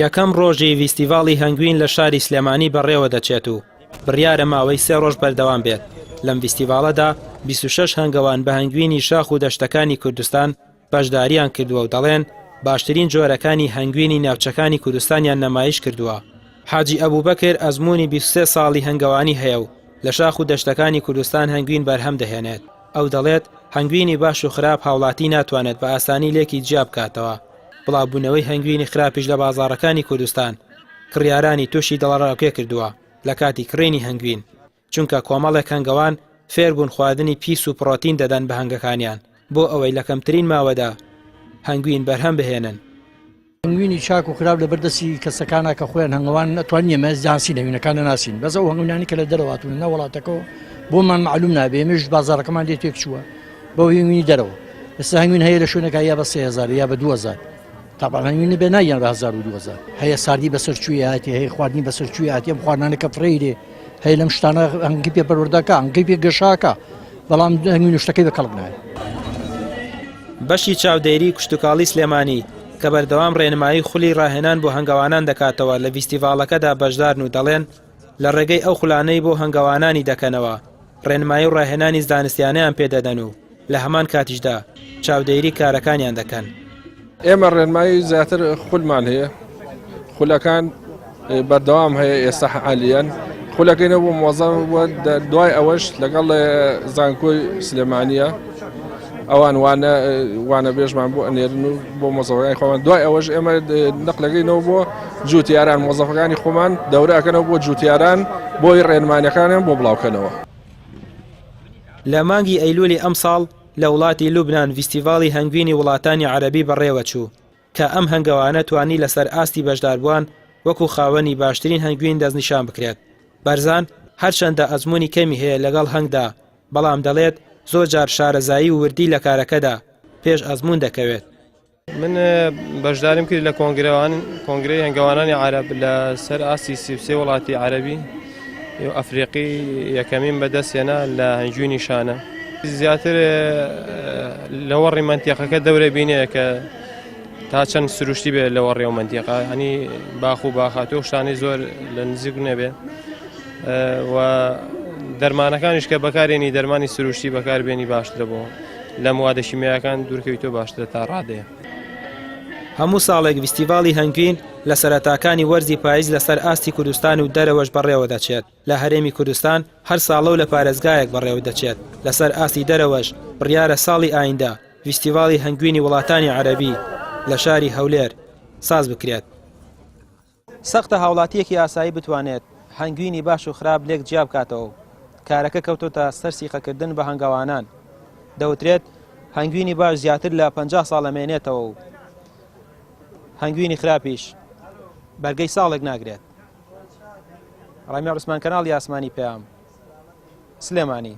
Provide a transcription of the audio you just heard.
یەکەم ڕۆژی فیستیڤاڵی هەنگوین لە شاری سلێمانی بەڕێوە دەچێت و بڕیارە ماوەی 3 ڕۆژ بەردەوام بێت. لەم فیستیڤاڵەدا 26 هەنگەوان بە هەنگوینی شاخ و دەشتەکانی کوردستان بەشداریان کردووە و دەڵێن باشترین جۆرەکانی هەنگوینی ناوچەکانی کوردستانیان نەمایش کردووە. حاجی ئەبوبەکر ئەزموونی 23 ساڵی هەنگەوانی هەیە و لە شاخ و دەشتەکانی کوردستان هەنگوین بەرهەم دەهێنێت. ئەو دەڵێت هەنگوینی باش و خراپ هاوڵاتی ناتوانێت بە ئاسانی لێکی جیا بکاتەوە. بڵاوبوونەوەی هەنگوینی خراپیش لە بازاڕەکانی کوردستان کڕیارانی تووشی دڵڕاوکێ کردووە لە کاتی کڕینی هەنگوین، چونکە کۆمەڵێک هەنگەوان فێر بوون خواردنی پیس و پڕۆتین دەدەن بە هەنگەکانیان بۆ ئەوەی لە کەمترین ماوەدا هەنگوین بەرهەم بهێنن. هەنگوینی چاک و خراپ لە بەردەستی کەسەکانە کە خۆیان هەنگەوان نەتوانین ئێمە زانسی نەوینەکان ناسین، بەس ئەو هەنگوینانی کە لە دەرەواتون نە وڵاتەکەەوە بۆمان معلوم نابێ. ئێمەش بازاڕەکەمان لێ تێک چووە بەو هەنگوینی دەرەوە. ئێستا هەنگوین هەیە لە شوێنەکە یا بە 3000 یا بە 2000 تاپان هەنگوینی بێ نایەن بە 1000 و 2000 هەیە ساردی بەسەرچووی هاتی، هەیە خواردنی بەسەرچووی هاتی، ئەم خواردنانەکە فڕێیرێ هەیە لەم شتانە هەنگی پێ پەروەردەکە هەنگی پێ گەشاکە، بەڵام هەنگوین شتەکەی بە کەڵک نایە. بەشی چاودێری کشتتوکاڵی سلێمانی کە بەردەوام ڕێنمایی خولی ڕاهێنان بۆ هەنگەوانان دەکاتەوە لە فیستیڤاڵەکەدا بەشدارن و دەڵێن لە ڕێگەی ئەو خولانەی بۆ هەنگەوانانی دەکەنەوە ڕێنمایی و ڕاهێنانی زانستیانەیان پێدەدەن و لە هەمان کاتیشدا چاودێری کارەکانیان دەکەن. ئێمە ڕێنمایی زیاتر خولمان هەیە، خولەکان بەردەوام هەیە ئێستا عالیان خولەکەینە بۆ مۆزە دوای ئەوەش لەگەڵ زانکۆی سلێمانیە ئەوان وانە بێژمان بۆ ئەنێرن و بۆ مۆزەفەکانی خۆمان. دوای ئەوەش ئێمە نەقلەکەینەوە بۆ جوتیاران، مۆزەفەکانی خۆمان دەورەکەنەوە بۆ جوتیاران بۆی ڕێنمانیەکانیان بۆ بڵاوکەنەوە. لە مانگی ئەیلولی ئەم ساڵ لە وڵاتی لوبنان فیستیڤاڵی هەنگوینی وڵاتانی عەرەبی بەڕێوە چوو کە ئەم هەنگەوانە توانی لەسەر ئاستی بەشداربووان وەکو خاوەنی باشترین هەنگوین دەستنیشان بکرێت. بەرزان هەرچەندە ئەزموونی کەمی هەیە لەگەڵ هەنگدا، بەڵام دەڵێت زۆر جار شارەزایی و وردی لە کارەکەدا پێش ئەزموون دەکەوێت. من بەشداریم کرد لە کۆنگرەی هەنگەوانانی عەرەب لە سەر ئاستی 33 وڵاتی عەرەبی ئەفریقی یەکەمین بەدەستێنا لە هەنگوینی شانە. زیاتر لە وەڕی مەنتیقەکە دەورە بینێ کە تا چەند سروشتی بێت لە وەڕێ و مەنتیقە، هەنی باخ و باخاتۆ شتانی زۆر لە نزیک نەبێ و دەرمانەکانیش کە بەکارێنی دەرمانی سروشتی بەکاربێنی باشترە بۆ لە موادە شیمیاییەکان دوورکەویتۆ باشترە تا ڕادەیە. هەموو ساڵێک فیستیڤاڵی هەنگوین لە سەرەتاکانی وەرزی پاییز لەسەر ئاستی کوردستان و دەرەوەش بەڕێوە دەچێت. لە هەرێمی کوردستان هەر ساڵە و لە پارێزگایەک بەڕێوە دەچێت. لەسەر ئاستی دەرەوەش بڕیارە ساڵی ئایندا فیستیڤاڵی هەنگوینی وڵاتانی عەرەبی لە شاری هەولێر ساز بکرێت. سەختە هاوڵاتیەکی ئاسایی بتوانێت هەنگوینی باش و خراپ لێک جیا بکاتەوە. کارەکە کەوتۆتە سەر سیقەکردن بە هەنگاوانان. دەوترێت هەنگوینی باش زیاتر لە 50 ساڵ ئەمێنێتەوە و هەنگوینی خراپیش بەرگەی ساڵێک ناگرێت. ڕامی عوسمان کەناڵی ئاسمانی پێام سلێمانی.